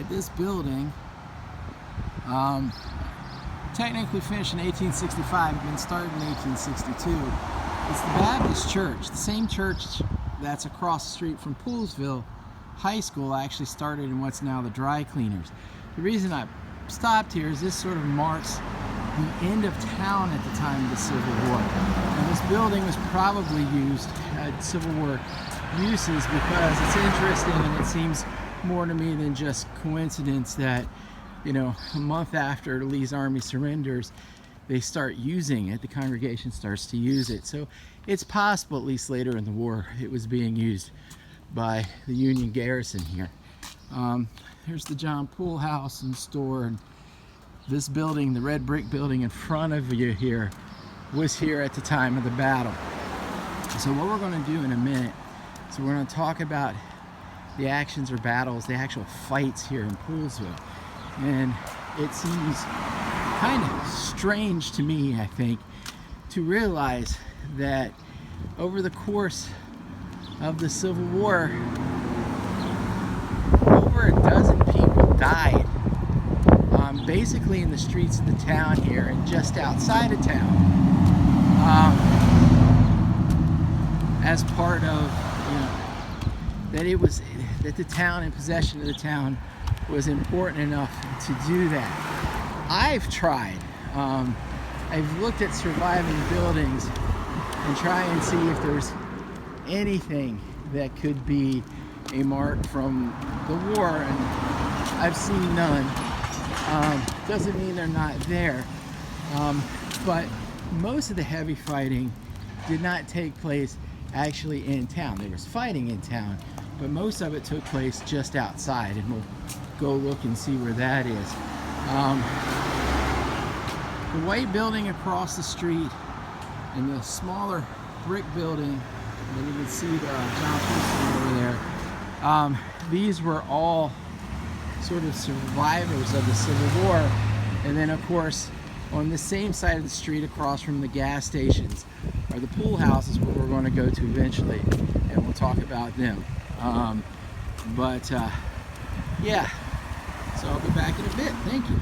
at this building. Technically finished in 1865, but been started in 1862. It's the Baptist Church, the same church that's across the street from Poolesville High School. Actually started in what's now the dry cleaners. The reason I stopped here is this sort of marks the end of town at the time of the Civil War. And this building was probably used, had Civil War uses, because it's interesting, and it seems more to me than just coincidence that, you know, a month after Lee's army surrenders, they start using it, the congregation starts to use it. So it's possible, at least later in the war, it was being used by the Union garrison here. Here's the John Poole house and store, and this building, the red brick building in front of you here, was here at the time of the battle. So what we're going to do in a minute, so we're going to talk about the actions or battles, the actual fights here in Poolesville. And it seems kind of strange to me, I think, to realize that over the course of the Civil War, over a dozen people died, basically in the streets of the town here and just outside of town, as part of, you know, that the town and possession of the town was important enough to do that. I've tried. I've looked at surviving buildings and try and see if there's anything that could be a mark from the war, and I've seen none. Doesn't mean they're not there, but most of the heavy fighting did not take place actually in town. There was fighting in town, but most of it took place just outside, and we'll go look and see where that is. The white building across the street and the smaller brick building, and you can see the John Poole over there, these were all sort of survivors of the Civil War. And then of course on the same side of the street across from the gas stations are the pool houses, where we're going to go to eventually, and we'll talk about them. Yeah, so I'll be back in a bit. Thank you.